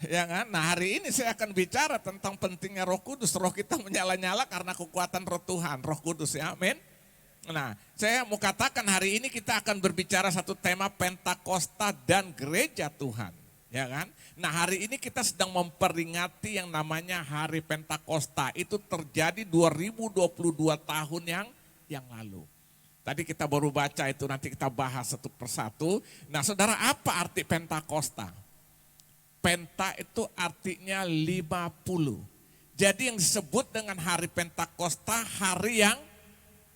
Ya kan? Nah hari ini saya akan bicara tentang pentingnya Roh Kudus. Roh kita menyala-nyala karena kekuatan Roh Tuhan, Roh Kudus ya, amin. Nah saya mau katakan hari ini kita akan berbicara satu tema Pentakosta dan Gereja Tuhan. Ya kan? Nah hari ini kita sedang memperingati yang namanya Hari Pentakosta. Itu terjadi 2022 tahun yang lalu. Tadi kita baru baca itu, nanti kita bahas satu persatu. Nah saudara, apa arti Pentakosta? Penta itu artinya 50. Jadi yang disebut dengan hari Pentakosta, hari yang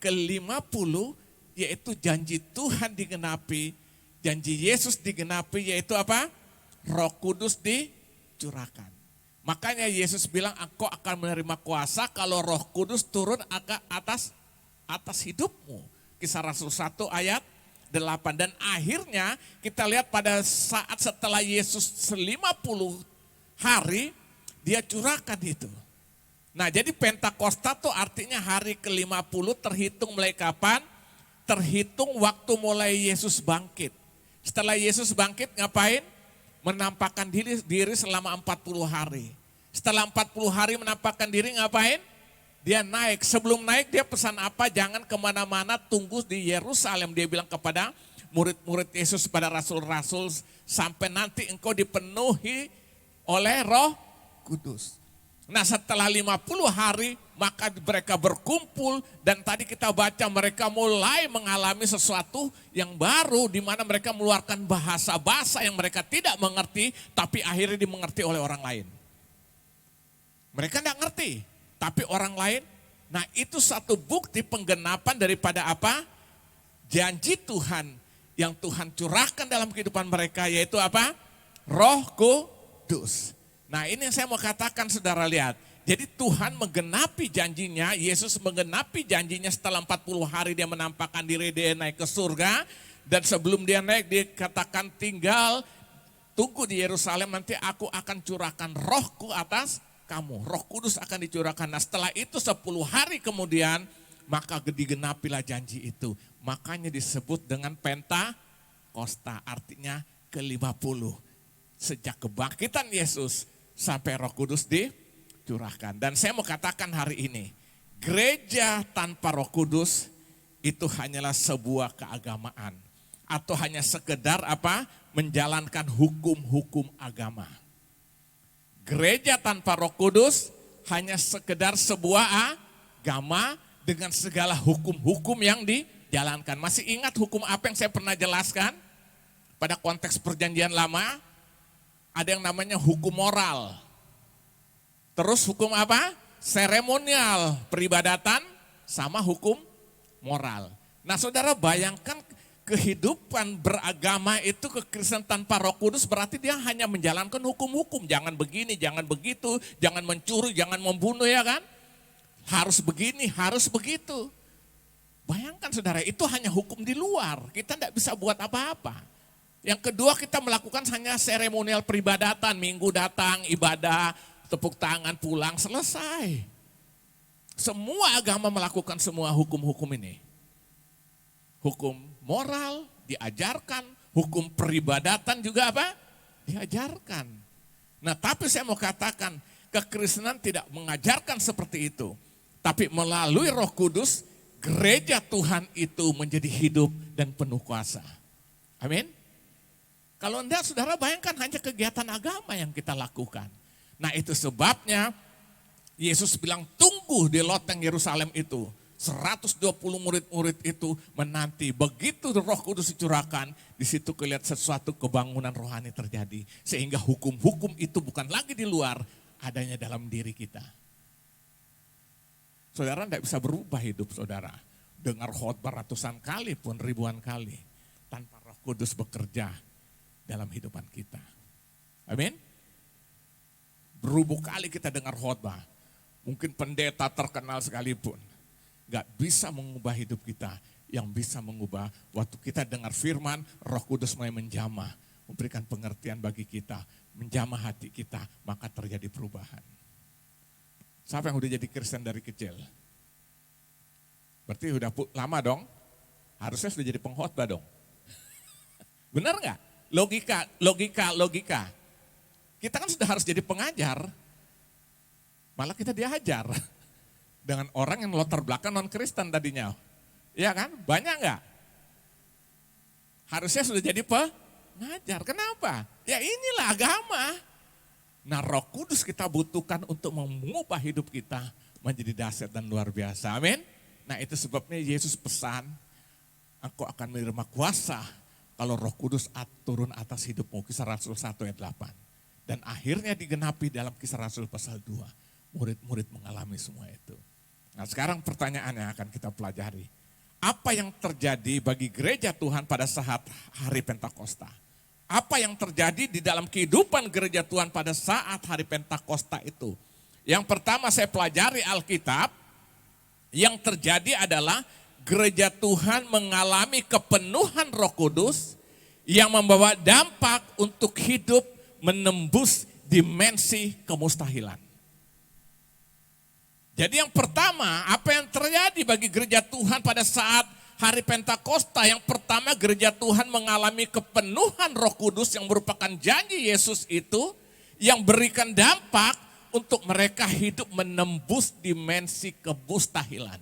ke-50, yaitu janji Tuhan digenapi, janji Yesus digenapi, yaitu apa? Roh Kudus dicurahkan. Makanya Yesus bilang, engkau akan menerima kuasa kalau Roh Kudus turun atas hidupmu. Kisah Rasul 1 ayat 8. Dan akhirnya kita lihat pada saat setelah Yesus 50 hari, dia curahkan itu. Nah jadi Pentakosta itu artinya hari ke-50 terhitung mulai kapan? Terhitung waktu mulai Yesus bangkit. Setelah Yesus bangkit ngapain? Menampakkan diri selama 40 hari. Setelah 40 hari menampakkan diri ngapain? Dia naik, sebelum naik dia pesan apa? Jangan kemana-mana, tunggu di Yerusalem. Dia bilang kepada murid-murid Yesus, pada rasul-rasul, sampai nanti engkau dipenuhi oleh Roh Kudus. Nah setelah 50 hari maka mereka berkumpul dan tadi kita baca mereka mulai mengalami sesuatu yang baru di mana mereka mengeluarkan bahasa-bahasa yang mereka tidak mengerti tapi akhirnya dimengerti oleh orang lain. Mereka tidak ngerti. Tapi orang lain, nah itu satu bukti penggenapan daripada apa? Janji Tuhan yang Tuhan curahkan dalam kehidupan mereka, yaitu apa? Roh Kudus. Nah ini yang saya mau katakan, saudara lihat. Jadi Tuhan menggenapi janjinya, Yesus menggenapi janjinya setelah 40 hari dia menampakkan diri, dia naik ke surga. Dan sebelum dia naik dia katakan tinggal, tunggu di Yerusalem, nanti aku akan curahkan rohku atas kamu, Roh Kudus akan dicurahkan. Nah setelah itu 10 hari kemudian maka digenapilah janji itu. Makanya disebut dengan Pentakosta, artinya ke-50. Sejak kebangkitan Yesus sampai Roh Kudus dicurahkan. Dan saya mau katakan hari ini, gereja tanpa Roh Kudus itu hanyalah sebuah keagamaan. Atau hanya sekedar apa? Menjalankan hukum-hukum agama. Gereja tanpa Roh Kudus hanya sekedar sebuah agama dengan segala hukum-hukum yang dijalankan. Masih ingat hukum apa yang saya pernah jelaskan? Pada konteks perjanjian lama, ada yang namanya hukum moral. Terus hukum apa? Seremonial, peribadatan sama hukum moral. Nah saudara bayangkan kehidupan beragama itu kekristenan tanpa Roh Kudus berarti dia hanya menjalankan hukum-hukum. Jangan begini, jangan begitu, jangan mencuri, jangan membunuh ya kan. Harus begini, harus begitu. Bayangkan saudara itu hanya hukum di luar. Kita tidak bisa buat apa-apa. Yang kedua kita melakukan hanya seremonial peribadatan. Minggu datang, ibadah, tepuk tangan, pulang, selesai. Semua agama melakukan semua hukum-hukum ini. Hukum moral diajarkan, hukum peribadatan juga apa? Diajarkan. Nah tapi saya mau katakan, kekristenan tidak mengajarkan seperti itu. Tapi melalui Roh Kudus, gereja Tuhan itu menjadi hidup dan penuh kuasa. Amin. Kalau enggak saudara bayangkan hanya kegiatan agama yang kita lakukan. Nah itu sebabnya Yesus bilang tunggu di loteng Yerusalem itu. 120 murid-murid itu menanti. Begitu Roh Kudus dicurahkan, di situ kelihatan sesuatu kebangunan rohani terjadi. Sehingga hukum-hukum itu bukan lagi di luar, adanya dalam diri kita. Saudara tidak bisa berubah hidup saudara. Dengar khotbah ratusan kali pun, ribuan kali. Tanpa Roh Kudus bekerja dalam hidupan kita. Amin. Berubah kali kita dengar khotbah. Mungkin pendeta terkenal sekalipun. Gak bisa mengubah hidup kita. Yang bisa mengubah waktu kita dengar firman, Roh Kudus mulai menjamah. Memberikan pengertian bagi kita. Menjamah hati kita, maka terjadi perubahan. Siapa yang udah jadi Kristen dari kecil? Berarti udah lama dong? Harusnya sudah jadi pengkhotbah dong. Benar gak? Logika. Kita kan sudah harus jadi pengajar, malah kita diajar dengan orang yang latar belakang non-Kristen tadinya. Iya kan? Banyak enggak? Harusnya sudah jadi pengajar. Kenapa? Ya inilah agama. Nah, Roh Kudus kita butuhkan untuk mengubah hidup kita menjadi dahsyat dan luar biasa. Amin. Nah, itu sebabnya Yesus pesan, engkau akan menerima kuasa kalau Roh Kudus turun atas hidupmu. Kisah Rasul 1 ayat 8. Dan akhirnya digenapi dalam Kisah Rasul pasal 2. Murid-murid mengalami semua itu. Nah, sekarang pertanyaan yang akan kita pelajari. Apa yang terjadi bagi gereja Tuhan pada saat hari Pentakosta? Apa yang terjadi di dalam kehidupan gereja Tuhan pada saat hari Pentakosta itu? Yang pertama saya pelajari Alkitab, yang terjadi adalah gereja Tuhan mengalami kepenuhan Roh Kudus yang membawa dampak untuk hidup menembus dimensi kemustahilan. Jadi yang pertama, apa yang terjadi bagi gereja Tuhan pada saat hari Pentakosta? Yang pertama, gereja Tuhan mengalami kepenuhan Roh Kudus yang merupakan janji Yesus itu, yang berikan dampak untuk mereka hidup menembus dimensi kemustahilan.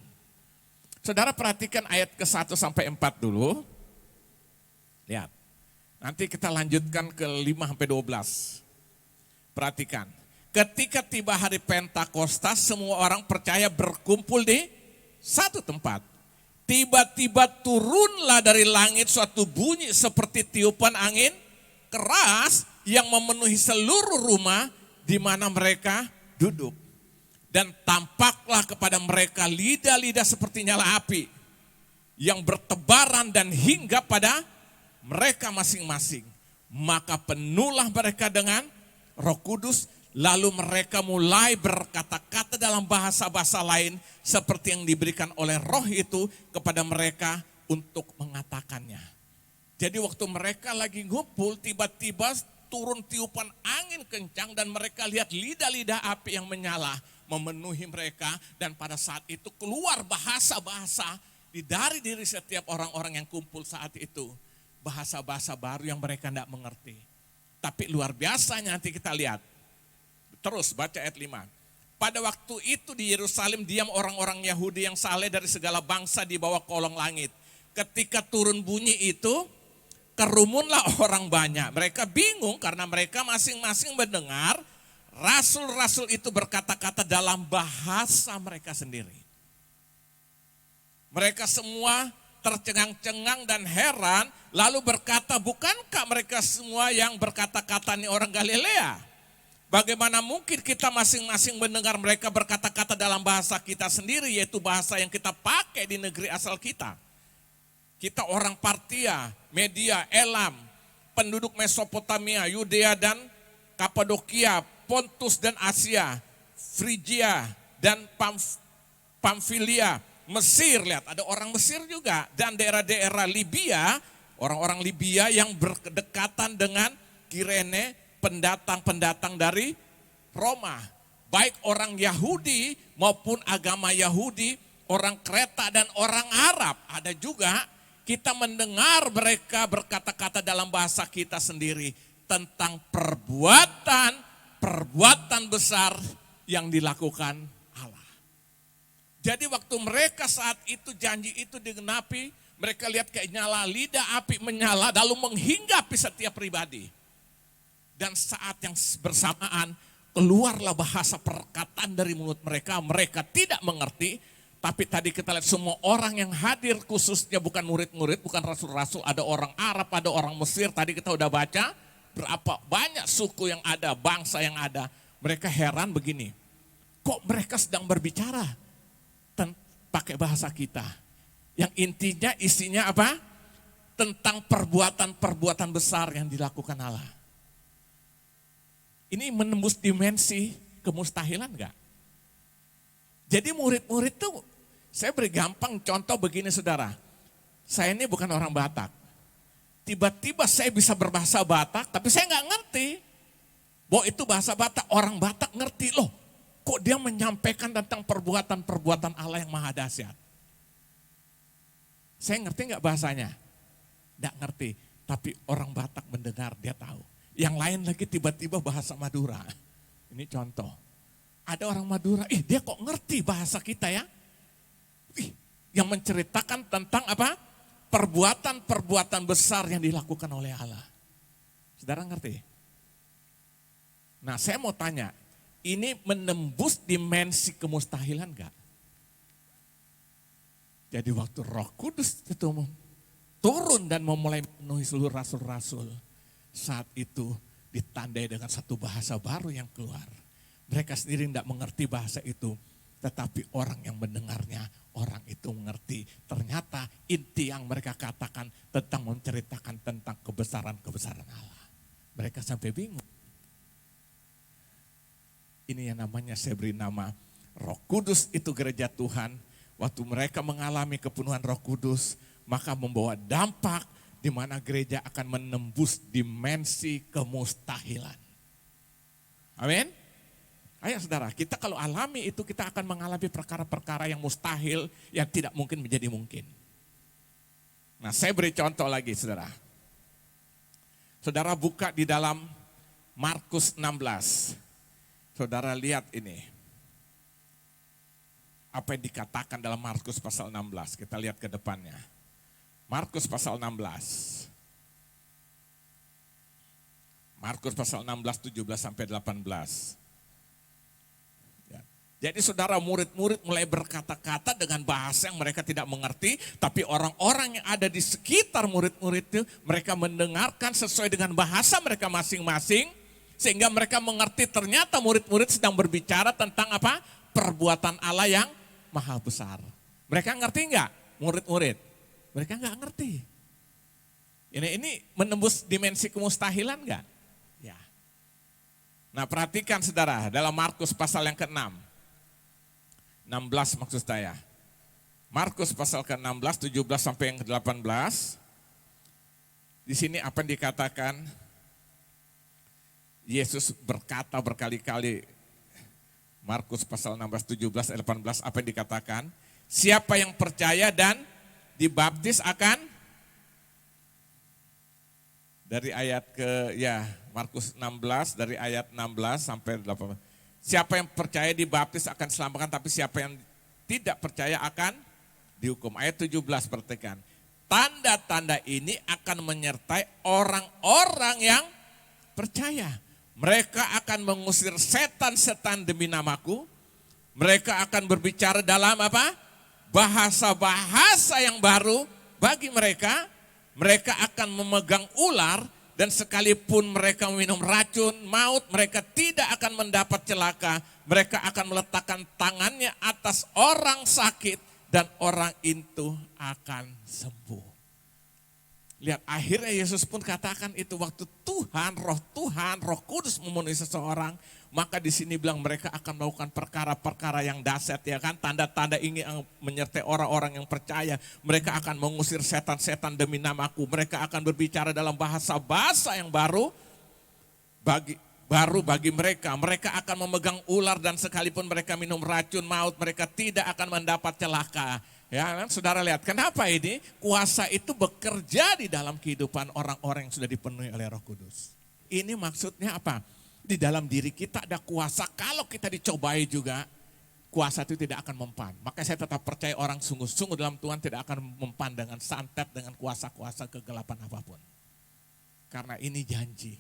Saudara perhatikan ayat ke-1 sampai 4 dulu. Lihat, nanti kita lanjutkan ke 5 sampai 12. Perhatikan. Ketika tiba hari Pentakosta, semua orang percaya berkumpul di satu tempat. Tiba-tiba turunlah dari langit suatu bunyi seperti tiupan angin keras yang memenuhi seluruh rumah di mana mereka duduk. Dan tampaklah kepada mereka lidah-lidah seperti nyala api yang bertebaran dan hinggap pada mereka masing-masing. Maka penuhlah mereka dengan Roh Kudus. Lalu mereka mulai berkata-kata dalam bahasa-bahasa lain seperti yang diberikan oleh Roh itu kepada mereka untuk mengatakannya. Jadi waktu mereka lagi ngumpul, tiba-tiba turun tiupan angin kencang dan mereka lihat lidah-lidah api yang menyala memenuhi mereka. Dan pada saat itu keluar bahasa-bahasa dari diri setiap orang-orang yang kumpul saat itu. Bahasa-bahasa baru yang mereka tidak mengerti. Tapi luar biasanya nanti kita lihat. Terus baca ayat 5. Pada waktu itu di Yerusalem diam orang-orang Yahudi yang saleh dari segala bangsa di bawah kolong langit. Ketika turun bunyi itu, kerumunlah orang banyak. Mereka bingung karena mereka masing-masing mendengar rasul-rasul itu berkata-kata dalam bahasa mereka sendiri. Mereka semua tercengang-cengang dan heran, lalu berkata, bukankah mereka semua yang berkata-kata ini orang Galilea? Bagaimana mungkin kita masing-masing mendengar mereka berkata-kata dalam bahasa kita sendiri, yaitu bahasa yang kita pakai di negeri asal kita. Kita orang Partia, Media, Elam, penduduk Mesopotamia, Yudea dan Kapadokia, Pontus dan Asia, Frigia dan Pamfilia, Mesir, lihat ada orang Mesir juga, dan daerah-daerah Libya, orang-orang Libya yang berdekatan dengan Kirene, pendatang-pendatang dari Roma. Baik orang Yahudi maupun agama Yahudi, orang Kreta dan orang Arab. Ada juga kita mendengar mereka berkata-kata dalam bahasa kita sendiri tentang perbuatan besar yang dilakukan Allah. Jadi waktu mereka saat itu janji itu digenapi, mereka lihat kayak nyala, lidah api menyala lalu menghinggapi setiap pribadi. Dan saat yang bersamaan keluarlah bahasa perkataan dari mulut mereka. Mereka tidak mengerti. Tapi tadi kita lihat semua orang yang hadir khususnya bukan murid-murid, bukan rasul-rasul. Ada orang Arab, ada orang Mesir. Tadi kita udah baca berapa banyak suku yang ada, bangsa yang ada. Mereka heran begini. Kok mereka sedang berbicara pakai bahasa kita? Yang intinya isinya apa? Tentang perbuatan-perbuatan besar yang dilakukan Allah. Ini menembus dimensi kemustahilan enggak? Jadi murid-murid tuh, saya beri gampang contoh begini saudara. Saya ini bukan orang Batak. Tiba-tiba saya bisa berbahasa Batak, tapi saya enggak ngerti. Bahwa itu bahasa Batak, orang Batak ngerti loh. Kok dia menyampaikan tentang perbuatan-perbuatan Allah yang maha dahsyat. Saya ngerti enggak bahasanya? Enggak ngerti, tapi orang Batak mendengar dia tahu. Yang lain lagi tiba-tiba bahasa Madura. Ini contoh. Ada orang Madura, dia kok ngerti bahasa kita ya? Yang menceritakan tentang apa? Perbuatan-perbuatan besar yang dilakukan oleh Allah. Saudara ngerti? Nah saya mau tanya, ini menembus dimensi kemustahilan enggak? Jadi waktu Roh Kudus itu turun dan memulai memenuhi seluruh rasul-rasul, saat itu ditandai dengan satu bahasa baru yang keluar. Mereka sendiri tidak mengerti bahasa itu, tetapi orang yang mendengarnya, orang itu mengerti. Ternyata inti yang mereka katakan tentang menceritakan tentang kebesaran-kebesaran Allah. Mereka sampai bingung. Ini yang namanya saya beri nama Roh Kudus itu gereja Tuhan. Waktu mereka mengalami kepenuhan Roh Kudus, maka membawa dampak di mana gereja akan menembus dimensi kemustahilan. Amin. Ayo saudara, kita kalau alami itu kita akan mengalami perkara-perkara yang mustahil, yang tidak mungkin menjadi mungkin. Nah saya beri contoh lagi saudara. Saudara buka di dalam Markus 16. Saudara lihat ini. Apa yang dikatakan dalam Markus pasal 16. Kita lihat ke depannya. Markus pasal 16. Markus pasal 16, 17 sampai 18. Ya. Jadi saudara, murid-murid mulai berkata-kata dengan bahasa yang mereka tidak mengerti. Tapi orang-orang yang ada di sekitar murid-murid itu, mereka mendengarkan sesuai dengan bahasa mereka masing-masing. Sehingga mereka mengerti ternyata murid-murid sedang berbicara tentang apa? Perbuatan Allah yang maha besar. Mereka ngerti enggak murid-murid? Mereka enggak ngerti. Ini menembus dimensi kemustahilan enggak? Ya. Nah perhatikan saudara, dalam Markus pasal yang ke-6. 16 maksud saya. Markus pasal ke-16, 17 sampai yang ke-18. Di sini apa yang dikatakan? Yesus berkata berkali-kali, Markus pasal 16, 17, 18, apa yang dikatakan? Siapa yang percaya dan dibaptis akan, dari ayat Markus 16, dari ayat 16 sampai 18. Siapa yang percaya dibaptis akan diselamatkan, tapi siapa yang tidak percaya akan dihukum. Ayat 17 perhatikan. Tanda-tanda ini akan menyertai orang-orang yang percaya. Mereka akan mengusir setan-setan demi namaku. Mereka akan berbicara dalam apa? Bahasa-bahasa yang baru bagi mereka. Mereka akan memegang ular dan sekalipun mereka minum racun maut, mereka tidak akan mendapat celaka. Mereka akan meletakkan tangannya atas orang sakit dan orang itu akan sembuh. Lihat akhirnya Yesus pun katakan itu waktu Tuhan, Roh Kudus memenuhi seseorang, maka di sini bilang mereka akan melakukan perkara-perkara yang dahsyat ya kan, tanda-tanda ini yang menyertai orang-orang yang percaya. Mereka akan mengusir setan-setan demi namaku, mereka akan berbicara dalam bahasa-bahasa yang baru bagi mereka. Mereka akan memegang ular dan sekalipun mereka minum racun maut, mereka tidak akan mendapat celaka. Ya kan, saudara lihat, kenapa ini kuasa itu bekerja di dalam kehidupan orang-orang yang sudah dipenuhi oleh Roh Kudus. Ini maksudnya apa? Di dalam diri kita ada kuasa, kalau kita dicobai juga, kuasa itu tidak akan mempan. Maka saya tetap percaya orang sungguh-sungguh dalam Tuhan tidak akan mempan dengan santet, dengan kuasa-kuasa kegelapan apapun. Karena ini janji.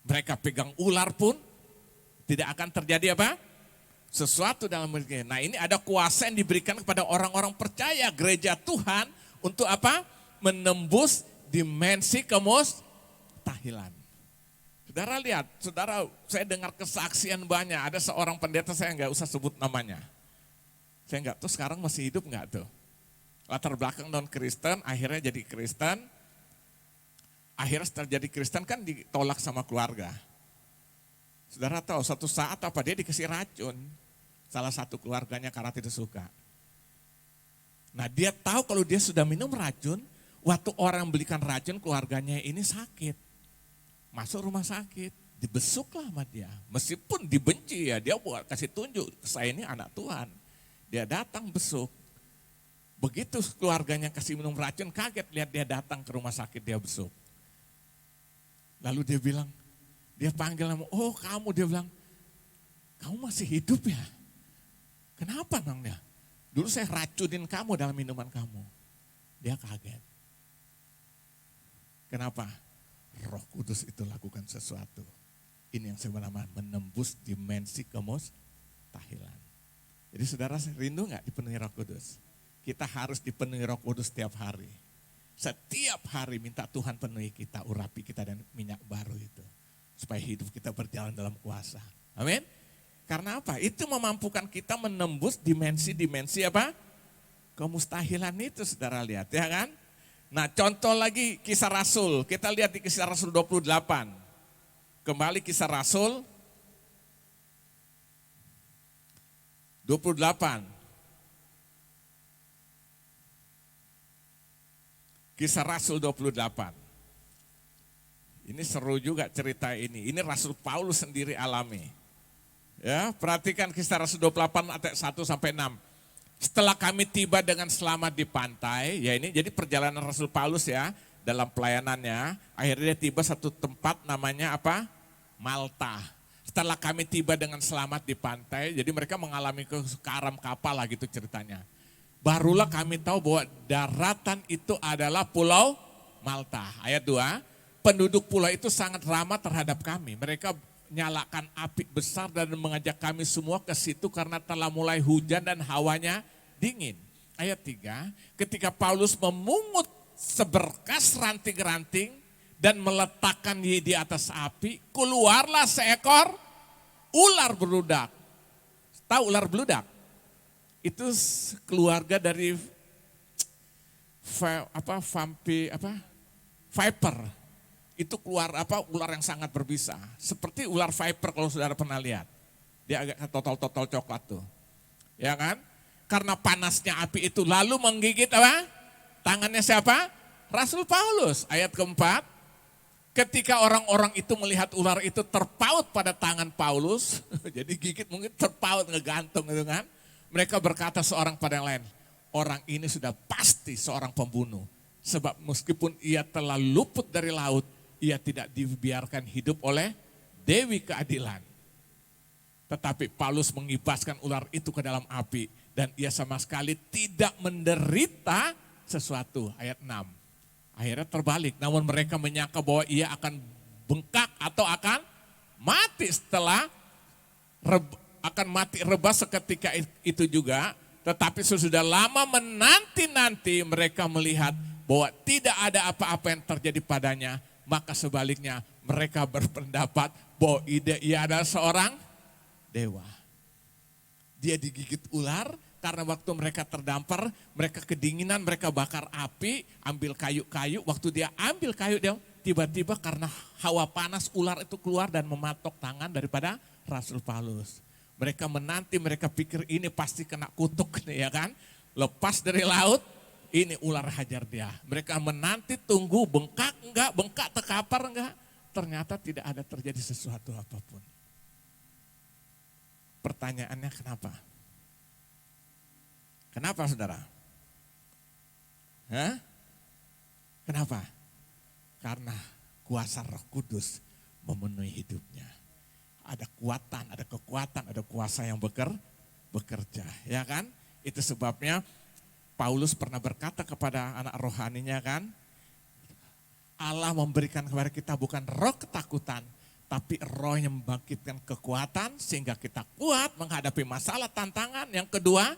Mereka pegang ular pun, tidak akan terjadi apa? Sesuatu dalam dirinya. Nah ini ada kuasa yang diberikan kepada orang-orang percaya gereja Tuhan untuk apa? Menembus dimensi kemustahilan. Saudara lihat, saudara saya dengar kesaksian banyak. Ada seorang pendeta, saya nggak usah sebut namanya. Saya nggak tahu sekarang masih hidup nggak tuh. Latar belakang non Kristen, akhirnya jadi Kristen. Akhirnya setelah jadi Kristen kan ditolak sama keluarga. Saudara tahu suatu saat apa dia dikasih racun. Salah satu keluarganya karena tidak suka. Nah dia tahu kalau dia sudah minum racun, waktu orang belikan racun keluarganya ini sakit. Masuk rumah sakit, dibesuklah sama dia. Meskipun dibenci ya, dia buat kasih tunjuk, saya ini anak Tuhan. Dia datang besuk. Begitu keluarganya kasih minum racun, kaget lihat dia datang ke rumah sakit, dia besuk. Lalu dia panggil nama, oh kamu, dia bilang, kamu masih hidup ya? Kenapa nangnya? Dulu saya racunin kamu dalam minuman kamu. Dia kaget. Kenapa? Roh Kudus itu lakukan sesuatu. Ini yang saya nama menembus dimensi kemustahilan. Jadi saudara rindu gak dipenuhi Roh Kudus? Kita harus dipenuhi Roh Kudus setiap hari. Setiap hari minta Tuhan penuhi kita, urapi kita dan minyak baru itu. Supaya hidup kita berjalan dalam kuasa. Amin. Karena apa? Itu memampukan kita menembus dimensi-dimensi apa? Kemustahilan itu, saudara lihat ya kan. Nah contoh lagi Kisah Rasul. Kita lihat di Kisah Rasul 28. Kembali Kisah Rasul 28. Kisah Rasul 28. Ini seru juga cerita ini. Ini Rasul Paulus sendiri alami. Ya, perhatikan Kisah Rasul 28 ayat 1 sampai 6. Setelah kami tiba dengan selamat di pantai, ya ini jadi perjalanan Rasul Paulus ya dalam pelayanannya. Akhirnya dia tiba satu tempat namanya apa? Malta. Setelah kami tiba dengan selamat di pantai, jadi mereka mengalami karam kapal lah gitu ceritanya. Barulah kami tahu bahwa daratan itu adalah Pulau Malta. Ayat 2, penduduk pulau itu sangat ramah terhadap kami. Mereka nyalakan api besar dan mengajak kami semua ke situ karena telah mulai hujan dan hawanya dingin. Ayat 3, ketika Paulus memungut seberkas ranting-ranting dan meletakkan di atas api, keluarlah seekor ular beludak. Tahu ular beludak? Itu keluarga dari viper. Itu ular yang sangat berbisa. Seperti ular viper kalau saudara pernah lihat. Dia agak totol-totol coklat tuh. Ya kan? Karena panasnya api itu lalu menggigit apa? Tangannya siapa? Rasul Paulus. Ayat keempat. Ketika orang-orang itu melihat ular itu terpaut pada tangan Paulus. Jadi gigit mungkin terpaut, ngegantung gitu kan. Mereka berkata seorang pada yang lain. Orang ini sudah pasti seorang pembunuh. Sebab meskipun ia telah luput dari laut, ia tidak dibiarkan hidup oleh Dewi Keadilan. Tetapi Paulus mengibaskan ular itu ke dalam api. Dan ia sama sekali tidak menderita sesuatu. Ayat 6. Akhirnya terbalik. Namun mereka menyangka bahwa ia akan bengkak atau akan mati setelah akan mati rebah seketika itu juga. Tetapi sesudah lama menanti-nanti mereka melihat bahwa tidak ada apa-apa yang terjadi padanya. Maka sebaliknya mereka berpendapat bahwa ia adalah seorang dewa. Dia digigit ular karena waktu mereka terdampar, mereka kedinginan, mereka bakar api, ambil kayu-kayu. Waktu dia ambil kayu, dia tiba-tiba karena hawa panas ular itu keluar dan mematok tangan daripada Rasul Paulus. Mereka menanti, mereka pikir ini pasti kena kutuk nih ya kan. Lepas dari laut, ini ular hajar dia. Mereka menanti, tunggu, bengkak enggak, bengkak terkapar enggak. Ternyata tidak ada terjadi sesuatu apapun. Pertanyaannya kenapa? Kenapa saudara? Hah? Kenapa? Karena kuasa Roh Kudus memenuhi hidupnya. Ada kekuatan, ada kuasa yang bekerja. Ya kan? Itu sebabnya Paulus pernah berkata kepada anak rohaninya kan, Allah memberikan kepada kita bukan roh ketakutan, tapi roh yang membangkitkan kekuatan sehingga kita kuat menghadapi masalah tantangan. Yang kedua,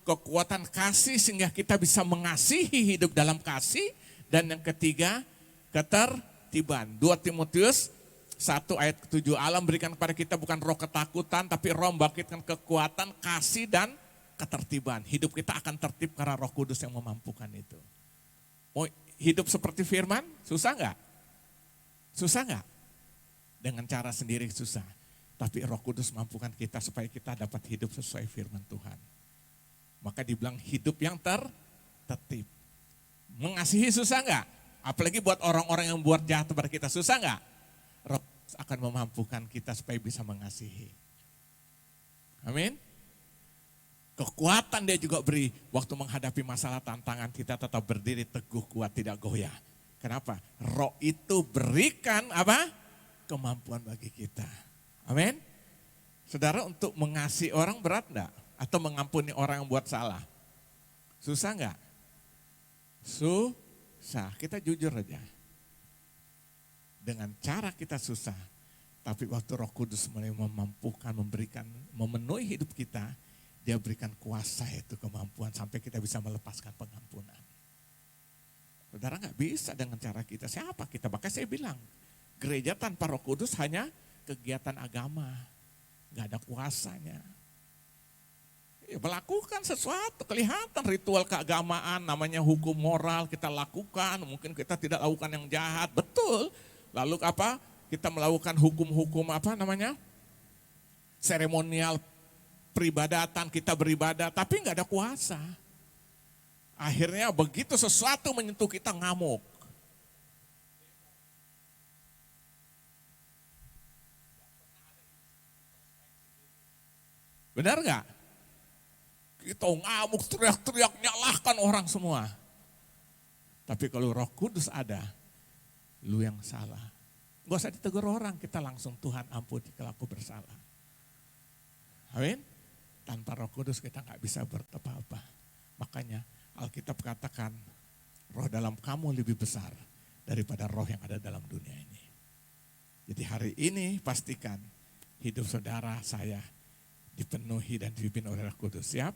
kekuatan kasih sehingga kita bisa mengasihi, hidup dalam kasih. Dan yang ketiga, ketertiban. 2 Timotius 1 ayat 7, Allah memberikan kepada kita bukan roh ketakutan, tapi roh membangkitkan kekuatan, kasih dan ketertiban. Hidup kita akan tertib karena Roh Kudus yang memampukan itu. Mau hidup seperti firman, susah enggak? Susah enggak? Dengan cara sendiri susah. Tapi Roh Kudus mampukan kita supaya kita dapat hidup sesuai firman Tuhan. Maka dibilang hidup yang tertib. Mengasihi susah enggak? Apalagi buat orang-orang yang buat jahat kepada kita, susah enggak? Roh akan memampukan kita supaya bisa mengasihi. Amin. Kekuatan dia juga beri waktu menghadapi masalah tantangan, kita tetap berdiri teguh, kuat, tidak goyah. Kenapa? Roh itu berikan apa? Kemampuan bagi kita. Amin. Saudara, untuk mengasihi orang berat enggak? Atau mengampuni orang yang buat salah? Susah enggak? Susah. Kita jujur aja. Dengan cara kita susah. Tapi waktu Roh Kudus mulai memampukan, memberikan, memenuhi hidup kita, Dia berikan kuasa itu, kemampuan sampai kita bisa melepaskan pengampunan. Saudara, nggak bisa dengan cara kita. Siapa kita? Makanya saya bilang, gereja tanpa Roh Kudus hanya kegiatan agama. Nggak ada kuasanya. Ya, melakukan sesuatu, kelihatan ritual keagamaan, namanya hukum moral kita lakukan. Mungkin kita tidak lakukan yang jahat, betul. Lalu apa? Kita melakukan hukum-hukum apa namanya? Seremonial peribadatan, kita beribadah, tapi nggak ada kuasa. Akhirnya begitu sesuatu menyentuh kita ngamuk. Benar nggak? Kita ngamuk, teriak-teriak, nyalahkan orang semua. Tapi kalau Roh Kudus ada, lu yang salah. Gak usah ditegur orang, kita langsung Tuhan ampuni kalau aku bersalah. Amin? Tanpa Roh Kudus kita nggak bisa berapa-apa. Makanya Alkitab katakan, roh dalam kamu lebih besar daripada roh yang ada dalam dunia ini. Jadi hari ini pastikan hidup saudara saya dipenuhi dan dipimpin oleh Roh Kudus. Siap?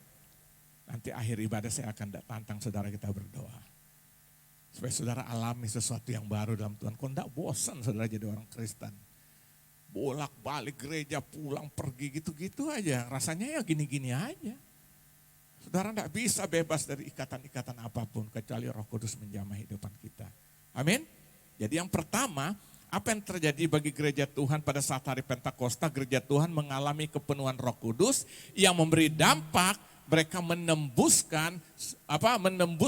Nanti akhir ibadah saya akan tantang saudara kita berdoa. Supaya saudara alami sesuatu yang baru dalam Tuhan. Kok enggak bosan saudara jadi orang Kristen. Bolak-balik gereja, pulang pergi gitu-gitu aja. Rasanya ya gini-gini aja. Saudara tidak bisa bebas dari ikatan-ikatan apapun kecuali Roh Kudus menjamah hidupan kita. Amin. Jadi yang pertama, apa yang terjadi bagi gereja Tuhan pada saat hari Pentakosta? Gereja Tuhan mengalami kepenuhan Roh Kudus yang memberi dampak mereka menembus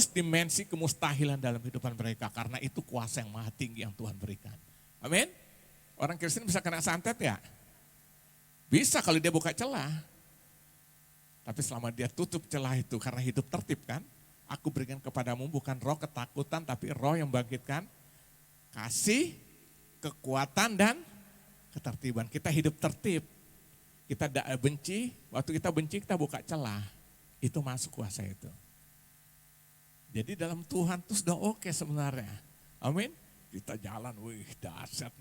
dimensi kemustahilan dalam kehidupan mereka. Karena itu kuasa yang maha tinggi yang Tuhan berikan. Amin. Orang Kristen bisa kena santet ya? Bisa kalau dia buka celah. Tapi selama dia tutup celah itu karena hidup tertib kan. Aku berikan kepadamu bukan roh ketakutan tapi roh yang bangkitkan kasih, kekuatan dan ketertiban. Kita hidup tertib. Kita tidak benci, waktu kita benci kita buka celah. Itu masuk kuasa itu. Jadi dalam Tuhan itu sudah oke sebenarnya. Amin. Kita jalan, wih dahsyat.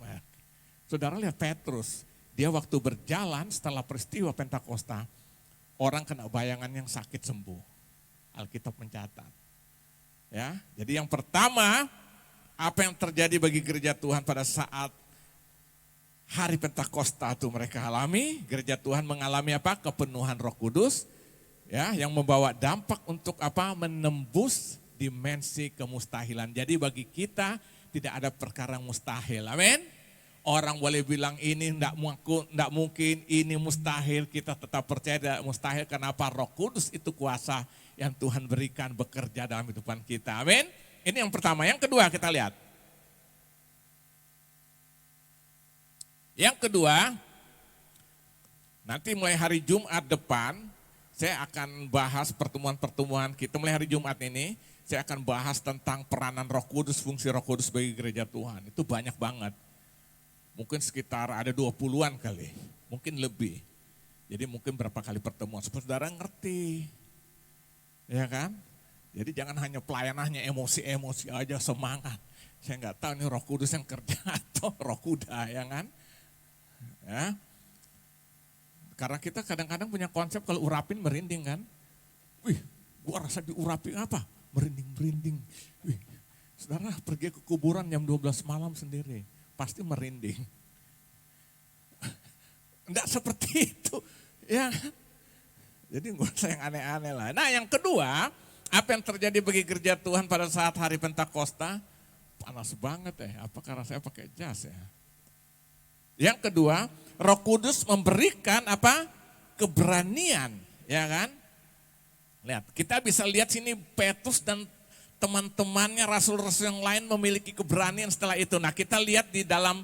Saudara lihat Petrus, dia waktu berjalan setelah peristiwa Pentakosta, orang kena bayangan yang sakit sembuh. Alkitab mencatat. Ya, jadi yang pertama, apa yang terjadi bagi gereja Tuhan pada saat hari Pentakosta itu mereka alami, gereja Tuhan mengalami apa? Kepenuhan Roh Kudus, ya, yang membawa dampak untuk apa? Menembus dimensi kemustahilan. Jadi bagi kita tidak ada perkara mustahil. Amin. Orang boleh bilang ini enggak mungkin, ini mustahil, kita tetap percaya tidak mustahil. Kenapa? Roh Kudus itu kuasa yang Tuhan berikan bekerja dalam kehidupan kita. Amin. Ini yang pertama. Yang kedua kita lihat. Yang kedua, nanti mulai hari Jumat depan, saya akan bahas pertemuan-pertemuan kita mulai hari Jumat ini. Saya akan bahas tentang peranan Roh Kudus, fungsi Roh Kudus bagi gereja Tuhan. Itu banyak banget. Mungkin sekitar ada 20-an kali, mungkin lebih. Jadi mungkin berapa kali pertemuan, supaya saudara ngerti. Ya kan? Jadi jangan hanya pelayanannya emosi-emosi aja, semangat. Saya nggak tahu ini Roh Kudus yang kerja atau Roh Kuda, ya kan? Ya. Karena kita kadang-kadang punya konsep kalau urapin merinding kan. Wih, gua rasa diurapin apa? Merinding-merinding. Wih, saudara pergi ke kuburan jam 12 malam sendiri. Pasti merinding. Enggak seperti itu. Ya. Jadi gak usah yang aneh-aneh lah. Nah yang kedua, apa yang terjadi bagi gereja Tuhan pada saat hari Pentakosta? Panas banget ya, apa karena saya pakai jas ya. Yang kedua, Roh Kudus memberikan apa? Keberanian, ya kan? Lihat, kita bisa lihat sini Petrus dan teman-temannya rasul-rasul yang lain memiliki keberanian setelah itu. Nah kita lihat di dalam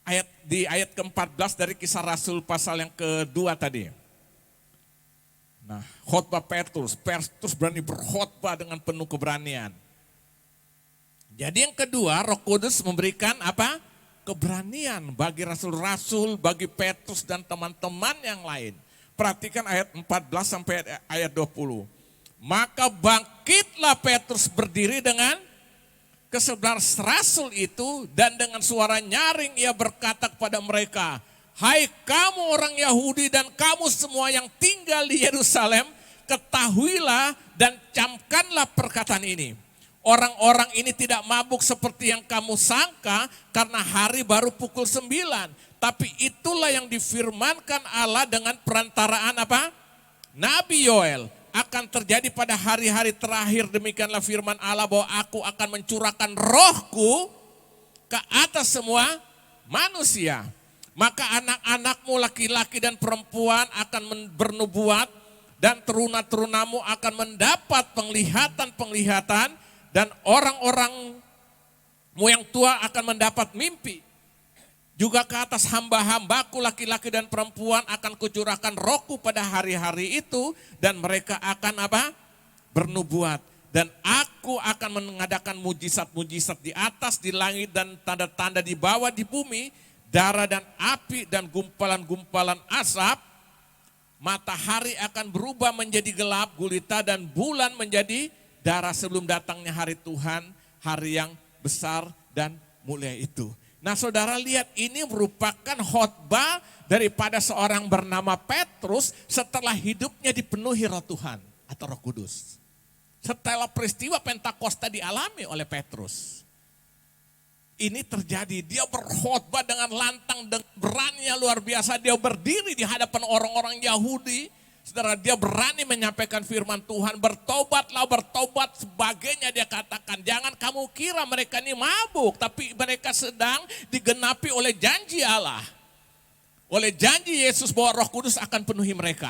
ayat ke-14 dari Kisah Rasul pasal yang kedua tadi. Nah khotbah Petrus berani berkhotbah dengan penuh keberanian. Jadi yang kedua, Roh Kudus memberikan apa? Keberanian bagi rasul-rasul, bagi Petrus dan teman-teman yang lain. Perhatikan ayat 14 sampai ayat 20. Maka bangkitlah Petrus berdiri dengan ke-11 rasul itu, dan dengan suara nyaring ia berkata kepada mereka, hai kamu orang Yahudi dan kamu semua yang tinggal di Yerusalem, ketahuilah dan camkanlah perkataan ini. Orang-orang ini tidak mabuk seperti yang kamu sangka karena hari baru pukul 9. Tapi itulah yang difirmankan Allah dengan perantaraan apa? Nabi Yoel. Akan terjadi pada hari-hari terakhir, demikianlah firman Allah, bahwa aku akan mencurahkan rohku ke atas semua manusia. Maka anak-anakmu laki-laki dan perempuan akan bernubuat, dan teruna-terunamu akan mendapat penglihatan-penglihatan, dan orang-orangmu yang tua akan mendapat mimpi. Juga ke atas hamba-hambaku laki-laki dan perempuan akan kucurahkan rohku pada hari-hari itu, dan mereka akan apa? Bernubuat. Dan aku akan mengadakan mujizat-mujizat di atas, di langit, dan tanda-tanda di bawah di bumi, darah dan api dan gumpalan-gumpalan asap. Matahari akan berubah menjadi gelap gulita dan bulan menjadi darah sebelum datangnya hari Tuhan, hari yang besar dan mulia itu. Nah saudara lihat, ini merupakan khotbah daripada seorang bernama Petrus setelah hidupnya dipenuhi Roh Tuhan atau Roh Kudus. Setelah peristiwa Pentakosta dialami oleh Petrus. Ini terjadi, dia berkhotbah dengan lantang dan beraninya luar biasa. Dia berdiri di hadapan orang-orang Yahudi. Saudara, dia berani menyampaikan firman Tuhan, bertobatlah, bertobat sebagainya. Dia katakan, jangan kamu kira mereka ini mabuk, tapi mereka sedang digenapi oleh janji Allah. Oleh janji Yesus bahwa Roh Kudus akan penuhi mereka.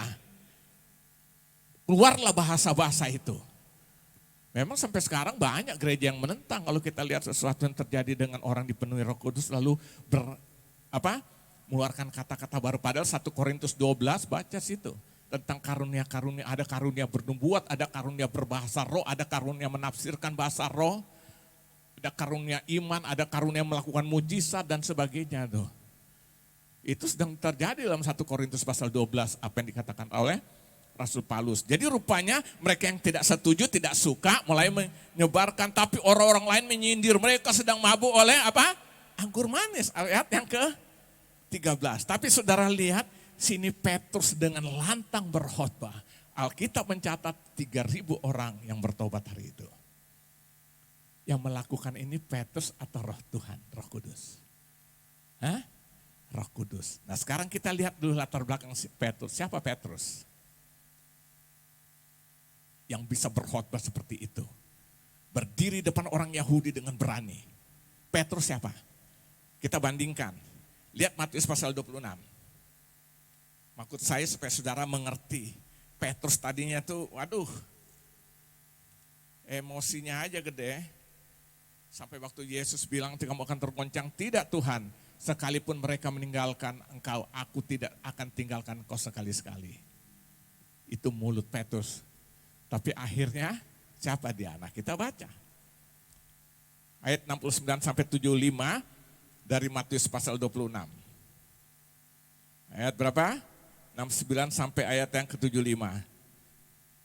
Keluarlah bahasa-bahasa itu. Memang sampai sekarang banyak gereja yang menentang kalau kita lihat sesuatu yang terjadi dengan orang dipenuhi Roh Kudus lalu mengeluarkan kata-kata baru. Padahal 1 Korintus 12 baca situ. Tentang karunia-karunia, ada karunia bernubuat, ada karunia berbahasa roh, ada karunia menafsirkan bahasa roh, ada karunia iman, ada karunia melakukan mujizat dan sebagainya tuh. Itu sedang terjadi dalam 1 Korintus pasal 12, apa yang dikatakan oleh Rasul Paulus. Jadi rupanya mereka yang tidak setuju, tidak suka, mulai menyebarkan, tapi orang-orang lain menyindir mereka sedang mabuk oleh apa? Anggur manis, ayat yang ke-13. Tapi saudara lihat, sini Petrus dengan lantang berkhotbah. Alkitab mencatat 3.000 orang yang bertobat hari itu. Yang melakukan ini Petrus atau Roh Tuhan, Roh Kudus? Hah? Roh Kudus. Nah sekarang kita lihat dulu latar belakang Petrus. Siapa Petrus? Yang bisa berkhotbah seperti itu. Berdiri depan orang Yahudi dengan berani. Petrus siapa? Kita bandingkan. Lihat Matius pasal 26. Maksud saya supaya saudara mengerti, Petrus tadinya tuh, waduh, emosinya aja gede. Sampai waktu Yesus bilang, kamu akan tergoncang, tidak Tuhan, sekalipun mereka meninggalkan engkau, aku tidak akan tinggalkan engkau sekali-sekali. Itu mulut Petrus. Tapi akhirnya, siapa dia? Nah kita baca. Ayat 69 sampai 75 dari Matius pasal 26. Ayat berapa? 69 sampai ayat yang ke-75.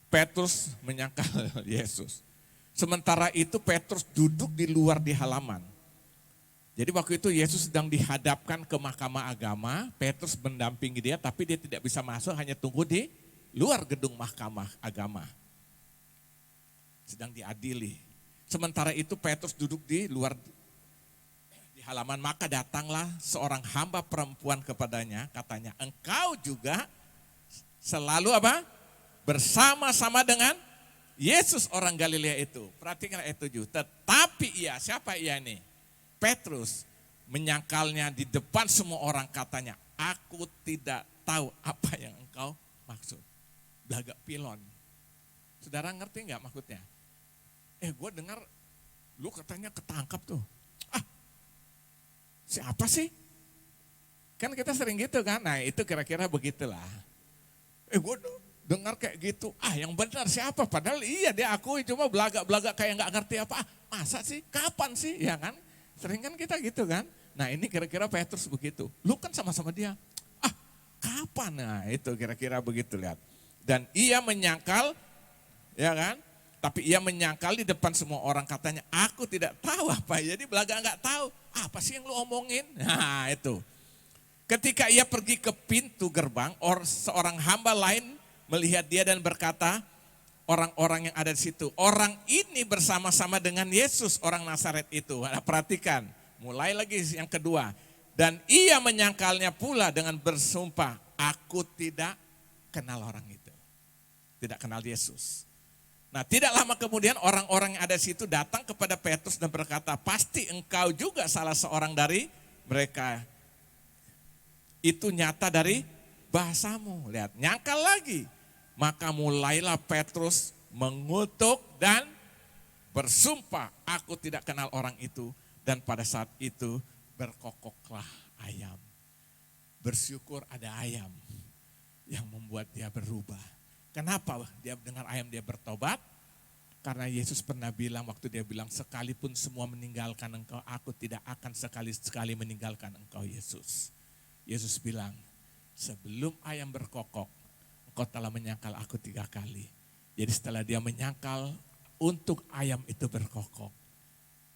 Petrus menyangkal Yesus. Sementara itu Petrus duduk di luar di halaman. Jadi waktu itu Yesus sedang dihadapkan ke mahkamah agama. Petrus mendampingi dia tapi dia tidak bisa masuk, hanya tunggu di luar gedung mahkamah agama. Sedang diadili. Sementara itu Petrus duduk di luar halaman, maka datanglah seorang hamba perempuan kepadanya, katanya, engkau juga selalu apa? Bersama-sama dengan Yesus orang Galilea itu. Perhatikan ayat 7. Tetapi ia, siapa ia ini? Petrus menyangkalnya di depan semua orang, katanya, aku tidak tahu apa yang engkau maksud. Belagak pilon. Saudara ngerti nggak maksudnya? Gue dengar lu katanya ketangkap tuh. Siapa sih? Kan kita sering gitu kan, nah itu kira-kira begitulah. Gue dengar kayak gitu, yang benar siapa? Padahal iya dia akui, cuma belagak-belagak kayak gak ngerti apa. masa sih, kapan sih, ya kan? Sering kan kita gitu kan. Nah ini kira-kira Petrus begitu. Lu kan sama-sama dia, kapan? Nah itu kira-kira begitu lihat. Dan ia menyangkal, ya kan? Tapi ia menyangkal di depan semua orang katanya, aku tidak tahu apa. Jadi belaga nggak tahu, apa sih yang lu omongin? Nah itu. Ketika ia pergi ke pintu gerbang, seorang hamba lain melihat dia dan berkata, orang-orang yang ada di situ, orang ini bersama-sama dengan Yesus, orang Nazaret itu. Nah, perhatikan, mulai lagi yang kedua. Dan ia menyangkalnya pula dengan bersumpah, aku tidak kenal orang itu. Tidak kenal Yesus. Nah, tidak lama kemudian orang-orang yang ada di situ datang kepada Petrus dan berkata, pasti engkau juga salah seorang dari mereka. Itu nyata dari bahasamu. Lihat, nyangkal lagi. Maka mulailah Petrus mengutuk dan bersumpah, aku tidak kenal orang itu. Dan pada saat itu berkokoklah ayam. Bersyukur ada ayam yang membuat dia berubah. Kenapa dia dengar ayam dia bertobat? Karena Yesus pernah bilang waktu dia bilang, sekalipun semua meninggalkan engkau, aku tidak akan sekali-sekali meninggalkan engkau Yesus. Yesus bilang, sebelum ayam berkokok, engkau telah menyangkal aku 3 kali. Jadi setelah dia menyangkal untuk ayam itu berkokok,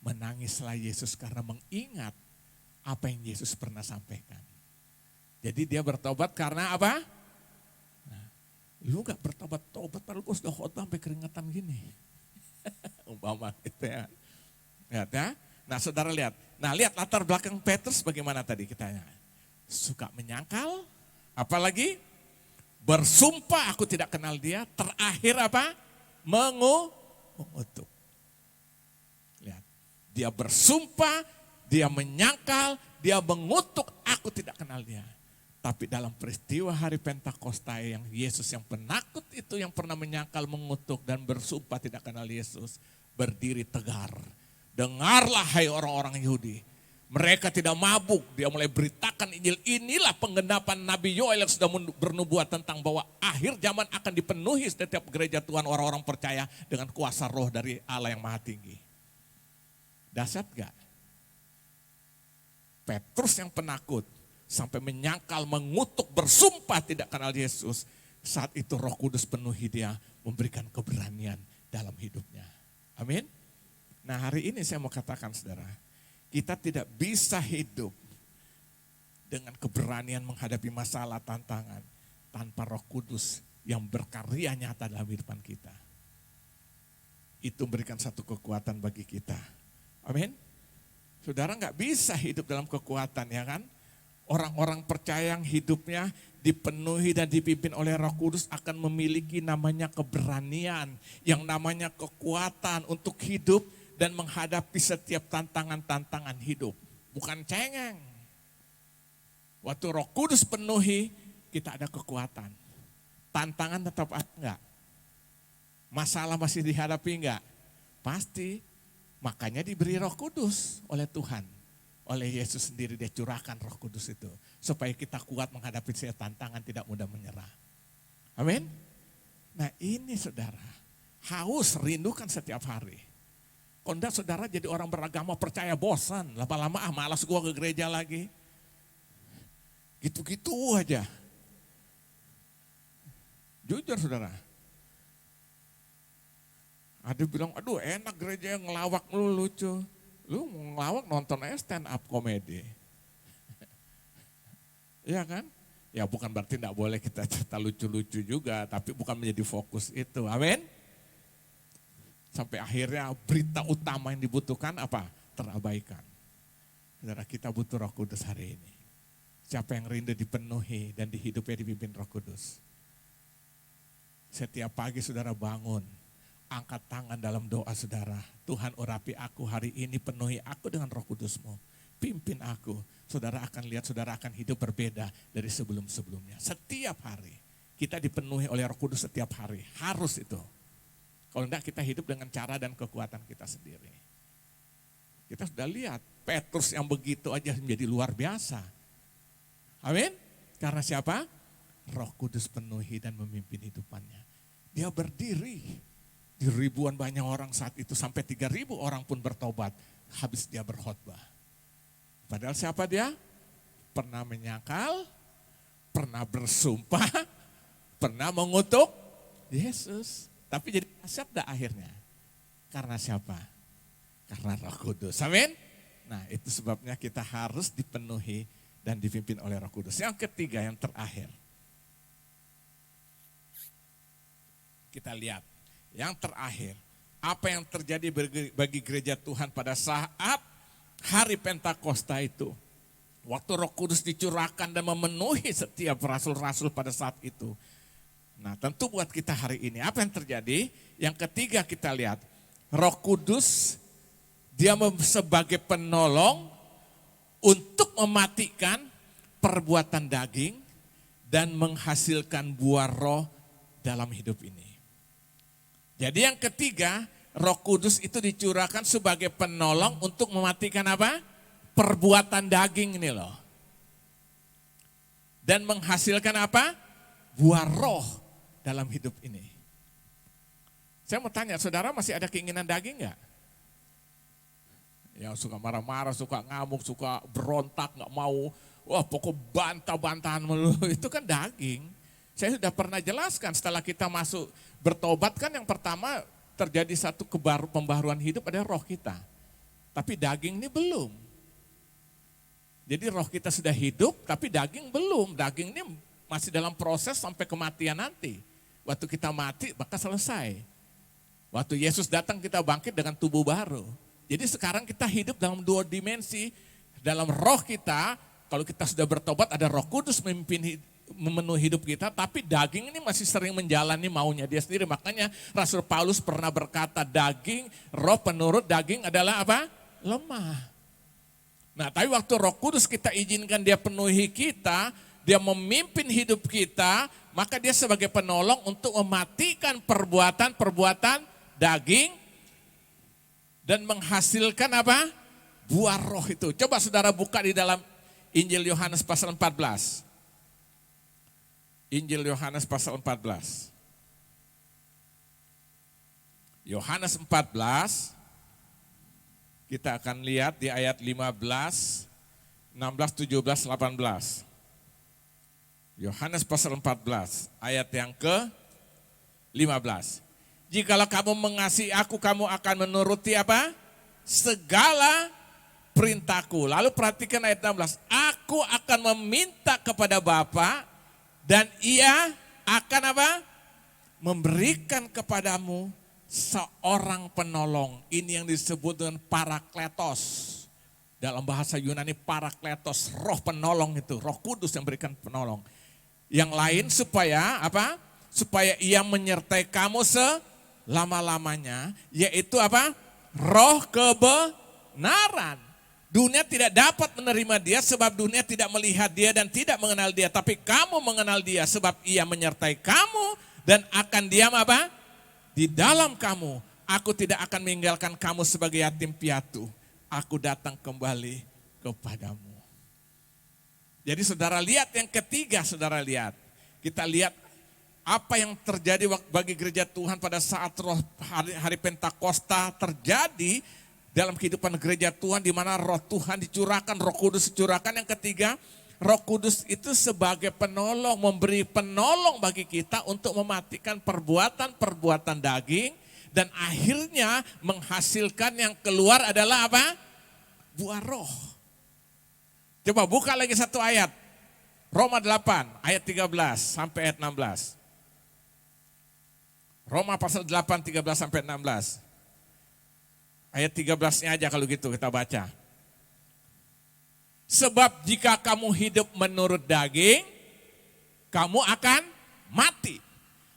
menangislah Yesus karena mengingat apa yang Yesus pernah sampaikan. Jadi dia bertobat karena apa? Nah, lu gak bertobat, tobat padahal gue sudah khotbah sampai keringetan gini. Umpama gitu ya. Lihat ya. Nah saudara lihat. Nah lihat latar belakang Petrus bagaimana tadi kitanya. Suka menyangkal, apalagi bersumpah aku tidak kenal dia, terakhir apa? Mengutuk. Lihat, dia bersumpah, dia menyangkal, dia mengutuk, aku tidak kenal dia. Tapi dalam peristiwa hari Pentakosta yang Yesus yang penakut itu yang pernah menyangkal, mengutuk dan bersumpah tidak kenal Yesus, berdiri tegar. Dengarlah hai orang-orang Yahudi. Mereka tidak mabuk, dia mulai beritakan Injil. Inilah penggenapan Nabi Yoel yang sudah bernubuat tentang bahwa akhir zaman akan dipenuhi setiap gereja Tuhan orang-orang percaya dengan kuasa roh dari Allah yang maha tinggi. Dahsyat gak? Petrus yang penakut sampai menyangkal, mengutuk, bersumpah tidak kenal Yesus. Saat itu Roh Kudus penuhi dia, memberikan keberanian dalam hidupnya. Amin. Nah hari ini saya mau katakan saudara, kita tidak bisa hidup dengan keberanian menghadapi masalah, tantangan tanpa Roh Kudus yang berkarya nyata dalam kehidupan kita. Itu memberikan satu kekuatan bagi kita. Amin. Saudara nggak bisa hidup dalam kekuatan, ya kan? Orang-orang percaya yang hidupnya dipenuhi dan dipimpin oleh Roh Kudus akan memiliki namanya keberanian, yang namanya kekuatan untuk hidup dan menghadapi setiap tantangan-tantangan hidup. Bukan cengeng. Waktu Roh Kudus penuhi, kita ada kekuatan. Tantangan tetap ada enggak? Masalah masih dihadapi enggak? Pasti. Makanya diberi Roh Kudus oleh Tuhan. Oleh Yesus sendiri dia curahkan Roh Kudus itu. Supaya kita kuat menghadapi setiap tantangan, tidak mudah menyerah. Amin. Nah ini saudara, haus rindukan setiap hari. Kondak saudara jadi orang beragama percaya bosan. Lama-lama malas gua ke gereja lagi. Gitu-gitu aja. Jujur saudara. Ada bilang, aduh enak gereja yang ngelawak lu lucu. Lu mau ngelawak nonton aja stand up komedi. Iya kan? Ya bukan berarti tidak boleh kita cerita lucu-lucu juga. Tapi bukan menjadi fokus itu. Amin. Sampai akhirnya berita utama yang dibutuhkan apa? Terabaikan. Saudara kita butuh Roh Kudus hari ini. Siapa yang rindu dipenuhi dan dihidupnya dipimpin Roh Kudus. Setiap pagi saudara bangun. Angkat tangan dalam doa saudara. Tuhan urapi aku hari ini, penuhi aku dengan Roh Kudus-Mu. Pimpin aku. Saudara akan lihat, saudara akan hidup berbeda dari sebelum-sebelumnya. Setiap hari. Kita dipenuhi oleh Roh Kudus setiap hari. Harus itu. Kalau enggak kita hidup dengan cara dan kekuatan kita sendiri. Kita sudah lihat Petrus yang begitu aja menjadi luar biasa. Amin. Karena siapa? Roh Kudus penuhi dan memimpin hidupannya. Dia berdiri. Di ribuan banyak orang saat itu, sampai 3.000 orang pun bertobat habis dia berkhotbah. Padahal siapa dia? Pernah menyangkal, pernah bersumpah, pernah mengutuk Yesus. Tapi jadi asyap dah akhirnya. Karena siapa? Karena Roh Kudus. Amin. Nah, itu sebabnya kita harus dipenuhi dan dipimpin oleh Roh Kudus. Yang ketiga, yang terakhir. Kita lihat. Yang terakhir, apa yang terjadi bagi gereja Tuhan pada saat hari Pentakosta itu. Waktu Roh Kudus dicurahkan dan memenuhi setiap rasul-rasul pada saat itu. Nah, tentu buat kita hari ini, apa yang terjadi? Yang ketiga kita lihat, Roh Kudus dia sebagai penolong untuk mematikan perbuatan daging dan menghasilkan buah roh dalam hidup ini. Jadi yang ketiga, Roh Kudus itu dicurahkan sebagai penolong untuk mematikan apa? Perbuatan daging ini loh. Dan menghasilkan apa? Buah roh dalam hidup ini. Saya mau tanya, saudara masih ada keinginan daging enggak? Yang suka marah-marah, suka ngamuk, suka berontak, enggak mau, wah pokok bantah-bantahan melulu, itu kan daging. Saya sudah pernah jelaskan setelah kita masuk bertobat kan yang pertama terjadi satu pembaharuan hidup ada roh kita. Tapi daging ini belum. Jadi roh kita sudah hidup tapi daging belum. Daging ini masih dalam proses sampai kematian nanti. Waktu kita mati maka selesai. Waktu Yesus datang kita bangkit dengan tubuh baru. Jadi sekarang kita hidup dalam dua dimensi. Dalam roh kita, kalau kita sudah bertobat ada Roh Kudus memenuhi hidup kita, tapi daging ini masih sering menjalani maunya dia sendiri. Makanya Rasul Paulus pernah berkata roh penurut daging adalah apa? Lemah. Nah tapi waktu Roh Kudus kita izinkan dia penuhi kita, dia memimpin hidup kita, maka dia sebagai penolong untuk mematikan perbuatan-perbuatan daging dan menghasilkan apa? Buah roh itu. Coba saudara buka di dalam Injil Yohanes pasal 14. Injil Yohanes pasal 14. Yohanes 14, kita akan lihat di ayat 15, 16, 17, 18. Yohanes pasal 14, ayat yang ke-15. Jikalau kamu mengasihi aku, kamu akan menuruti apa? Segala perintahku. Lalu perhatikan ayat 16. Aku akan meminta kepada Bapa dan ia akan apa? Memberikan kepadamu seorang penolong. Ini yang disebut dengan Parakletos. Dalam bahasa Yunani Parakletos, roh penolong itu, Roh Kudus yang berikan penolong. Yang lain supaya apa? Supaya ia menyertai kamu selama-lamanya, yaitu apa? Roh kebenaran. Dunia tidak dapat menerima dia sebab dunia tidak melihat dia dan tidak mengenal dia. Tapi kamu mengenal dia sebab ia menyertai kamu dan akan diam apa? Di dalam kamu. Aku tidak akan meninggalkan kamu sebagai yatim piatu. Aku datang kembali kepadamu. Jadi saudara lihat yang ketiga, saudara lihat. Kita lihat apa yang terjadi bagi gereja Tuhan pada saat hari Pentakosta terjadi dalam kehidupan gereja Tuhan, di mana roh Tuhan dicurahkan, Roh Kudus dicurahkan. Yang ketiga, Roh Kudus itu sebagai penolong, memberi penolong bagi kita untuk mematikan perbuatan-perbuatan daging, dan akhirnya menghasilkan yang keluar adalah apa? Buah roh. Coba buka lagi satu ayat. Roma 8 ayat 13 sampai ayat 16. Roma pasal 8 13 sampai 16. Ayat 13-nya aja kalau gitu kita baca. Sebab jika kamu hidup menurut daging, kamu akan mati.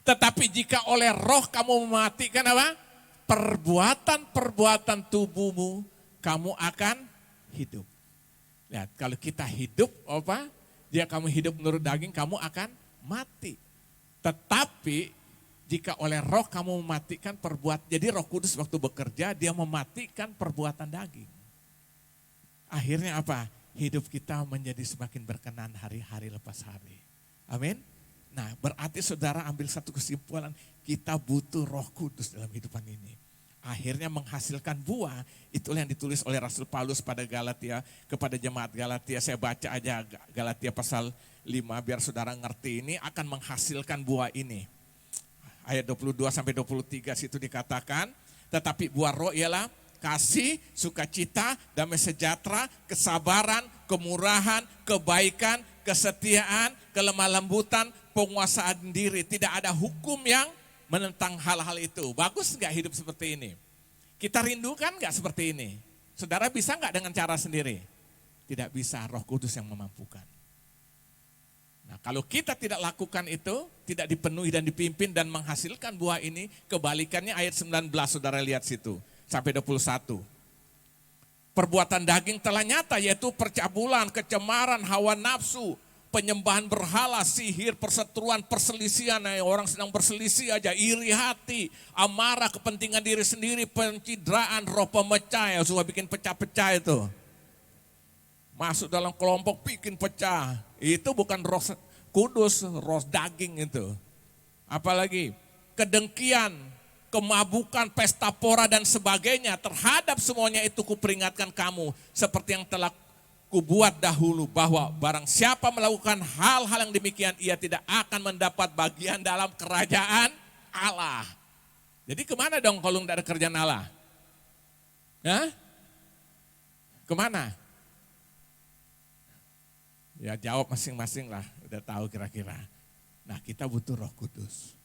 Tetapi jika oleh roh kamu mematikan apa? Perbuatan-perbuatan tubuhmu, kamu akan hidup. Lihat, kalau kita hidup apa? Jika kamu hidup menurut daging, kamu akan mati. Tetapi jika oleh roh kamu mematikan perbuatan, jadi Roh Kudus waktu bekerja dia mematikan perbuatan daging. Akhirnya apa? Hidup kita menjadi semakin berkenan hari-hari lepas hari. Amin. Nah, berarti saudara ambil satu kesimpulan, kita butuh Roh Kudus dalam kehidupan ini. Akhirnya menghasilkan buah, itulah yang ditulis oleh Rasul Paulus pada Galatia, kepada jemaat Galatia. Saya baca aja Galatia pasal 5 biar saudara ngerti, ini akan menghasilkan buah ini. Ayat 22 sampai 23 situ dikatakan, tetapi buah roh ialah kasih, sukacita, damai sejahtera, kesabaran, kemurahan, kebaikan, kesetiaan, kelemah lembutan, penguasaan diri. Tidak ada hukum yang menentang hal-hal itu. Bagus enggak hidup seperti ini? Kita rindukan enggak seperti ini? Saudara bisa enggak dengan cara sendiri? Tidak bisa, Roh Kudus yang memampukan. Nah, kalau kita tidak lakukan itu, tidak dipenuhi dan dipimpin dan menghasilkan buah ini, kebalikannya ayat 19 saudara lihat situ, sampai 21. Perbuatan daging telah nyata, yaitu percabulan, kecemaran, hawa nafsu, penyembahan berhala, sihir, perseteruan, perselisihan. Orang sedang berselisih aja, iri hati, amarah, kepentingan diri sendiri, pencitraan, roh pemecah, suka bikin pecah-pecah itu. Masuk dalam kelompok bikin pecah. Itu bukan Roh Kudus, roh daging itu. Apalagi kedengkian, kemabukan, pesta pora dan sebagainya. Terhadap semuanya itu kuperingatkan kamu. Seperti yang telah kubuat dahulu, bahwa barang siapa melakukan hal-hal yang demikian, ia tidak akan mendapat bagian dalam kerajaan Allah. Jadi kemana dong kalau tidak ada kerjaan Allah? Hah? Kemana? Ya jawab masing-masing lah, udah tahu kira-kira. Nah, kita butuh Roh Kudus.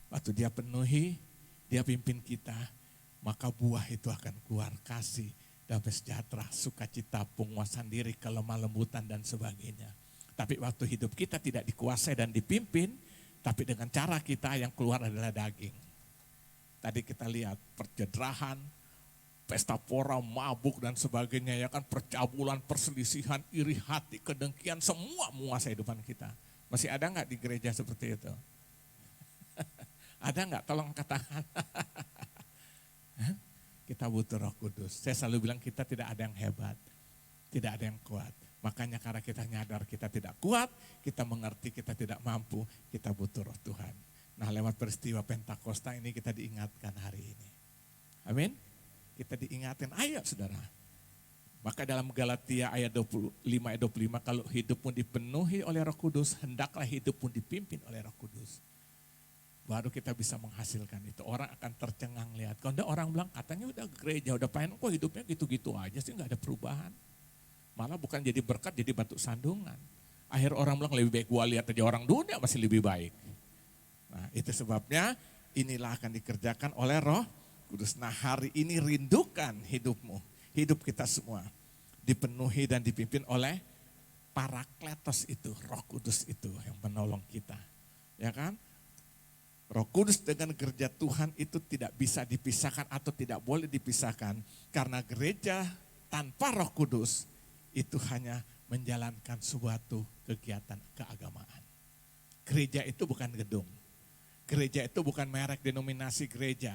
Waktu dia penuhi, dia pimpin kita, maka buah itu akan keluar, kasih, damai sejahtera, sukacita, penguasaan diri, kelemah lembutan dan sebagainya. Tapi waktu hidup kita tidak dikuasai dan dipimpin, tapi dengan cara kita yang keluar adalah daging. Tadi kita lihat percederaan, pesta pora, mabuk dan sebagainya, ya kan, percabulan, perselisihan, iri hati, kedengkian, semua menguasai kehidupan kita. Masih ada nggak di gereja seperti itu? Ada nggak? Tolong katakan. Kita butuh Roh Kudus. Saya selalu bilang kita tidak ada yang hebat, tidak ada yang kuat. Makanya karena kita nyadar kita tidak kuat, kita mengerti kita tidak mampu, kita butuh Roh Tuhan. Nah, lewat peristiwa Pentakosta ini kita diingatkan hari ini. Amin. Kita diingatin, ayo saudara. Maka dalam Galatia ayat 25 ayat 25, kalau hidupmu dipenuhi oleh Roh Kudus, hendaklah hidupmu dipimpin oleh Roh Kudus. Baru kita bisa menghasilkan itu. Orang akan tercengang lihat. Kalau orang bilang katanya udah gereja, udah pengen, kok hidupnya gitu-gitu aja sih, gak ada perubahan. Malah bukan jadi berkat, jadi batu sandungan. Akhir orang bilang lebih baik gua lihat aja orang dunia masih lebih baik. Nah, itu sebabnya inilah akan dikerjakan oleh Roh Kudus. Nah, hari ini rindukan hidupmu, hidup kita semua dipenuhi dan dipimpin oleh Parakletos itu, Roh Kudus itu yang menolong kita. Ya kan? Roh Kudus dengan gereja Tuhan itu tidak bisa dipisahkan atau tidak boleh dipisahkan. Karena gereja tanpa Roh Kudus itu hanya menjalankan suatu kegiatan keagamaan. Gereja itu bukan gedung. Gereja itu bukan merek denominasi gereja.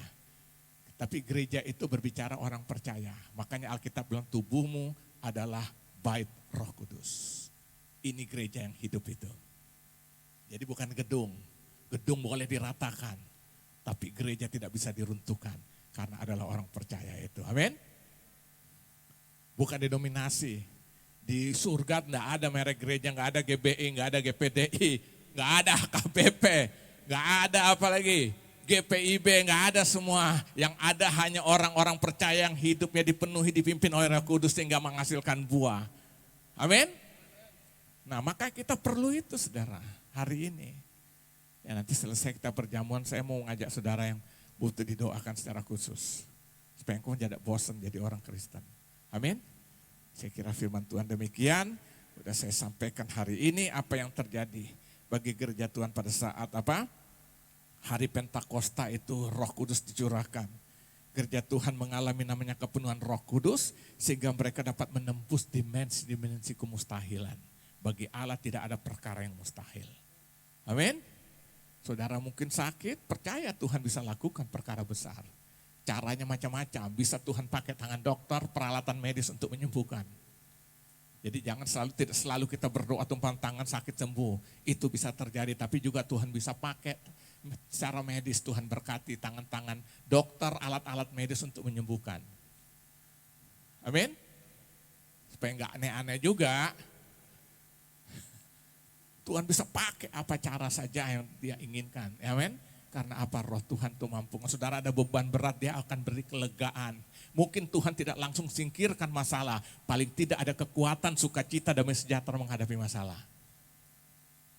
Tapi gereja itu berbicara orang percaya. Makanya Alkitab bilang tubuhmu adalah bait Roh Kudus. Ini gereja yang hidup itu. Jadi bukan gedung. Gedung boleh diratakan. Tapi gereja tidak bisa diruntuhkan. Karena adalah orang percaya itu. Amin. Bukan denominasi. Di surga tidak ada merek gereja, nggak ada GBI, nggak ada GPDI, nggak ada KPP, nggak ada apa lagi. GPIB, nggak ada semua. Yang ada hanya orang-orang percaya yang hidupnya dipenuhi, dipimpin oleh Roh Kudus sehingga menghasilkan buah. Amin. Nah, maka kita perlu itu saudara hari ini. Ya, nanti selesai kita perjamuan, saya mau ngajak saudara yang butuh didoakan secara khusus. Supaya engkau tidak bosan jadi orang Kristen. Amin. Saya kira firman Tuhan demikian. Sudah saya sampaikan hari ini apa yang terjadi bagi gereja Tuhan pada saat apa? Hari Pentakosta itu Roh Kudus dicurahkan. Gereja Tuhan mengalami namanya kepenuhan Roh Kudus sehingga mereka dapat menembus dimensi-dimensi kemustahilan. Bagi Allah tidak ada perkara yang mustahil. Amin. Saudara mungkin sakit, percaya Tuhan bisa lakukan perkara besar. Caranya macam-macam, bisa Tuhan pakai tangan dokter, peralatan medis untuk menyembuhkan. Jadi jangan tidak selalu kita berdoa tumpang tangan sakit sembuh. Itu bisa terjadi, tapi juga Tuhan bisa pakai secara medis. Tuhan berkati tangan-tangan dokter, alat-alat medis untuk menyembuhkan. Amin. Supaya nggak aneh-aneh juga. Tuhan bisa pakai apa cara saja yang dia inginkan. Amin. Karena apa? Roh Tuhan itu mampu. Saudara ada beban berat, dia akan beri kelegaan. Mungkin Tuhan tidak langsung singkirkan masalah. Paling tidak ada kekuatan, sukacita, damai sejahtera menghadapi masalah.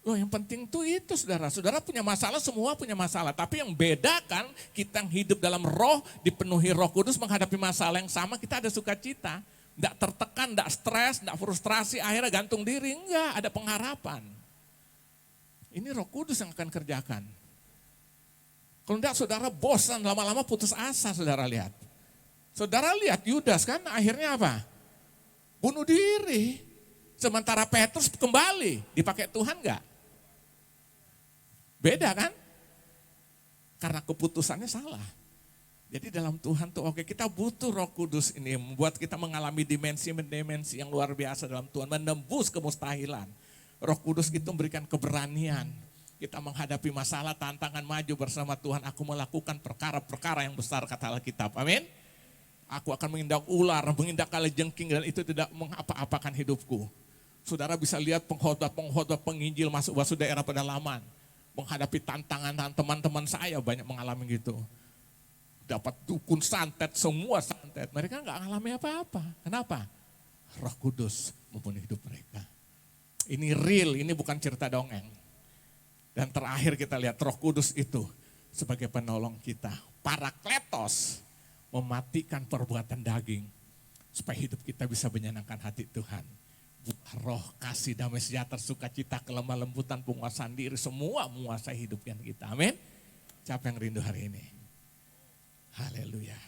Loh, yang penting tuh itu saudara. Saudara punya masalah, semua punya masalah. Tapi yang bedakan kita yang hidup dalam roh, dipenuhi Roh Kudus menghadapi masalah yang sama, kita ada sukacita. Tidak tertekan, tidak stres, tidak frustrasi, akhirnya gantung diri. Enggak, ada pengharapan. Ini Roh Kudus yang akan kerjakan. Kalau enggak saudara bosan, lama-lama putus asa saudara lihat. Saudara lihat Yudas kan akhirnya apa? Bunuh diri. Sementara Petrus kembali, dipakai Tuhan enggak? Beda kan? Karena keputusannya salah. Jadi dalam Tuhan tuh oke, kita butuh Roh Kudus ini membuat kita mengalami dimensi-dimensi yang luar biasa dalam Tuhan, menembus kemustahilan. Roh Kudus itu memberikan keberanian. Kita menghadapi masalah, tantangan, maju bersama Tuhan. Aku melakukan perkara-perkara yang besar kata Alkitab. Amin. Aku akan mengindak ular, mengindak kalajengking dan itu tidak mengapa-apakan hidupku. Saudara bisa lihat pengkhotbah penginjil masuk daerah pedalaman. Menghadapi tantangan teman-teman saya banyak mengalami gitu. Dapat dukun santet, semua santet. Mereka nggak mengalami apa-apa. Kenapa? Roh Kudus mempunyai hidup mereka. Ini real, ini bukan cerita dongeng. Dan terakhir kita lihat Roh Kudus itu sebagai penolong kita. Parakletos mematikan perbuatan daging supaya hidup kita bisa menyenangkan hati Tuhan. Roh kasih, damai sejahtera, sukacita, kelemah lembutan, penguasaan diri, semua menguasai hidupnya kita. Amin. Siapa yang rindu hari ini? Haleluya.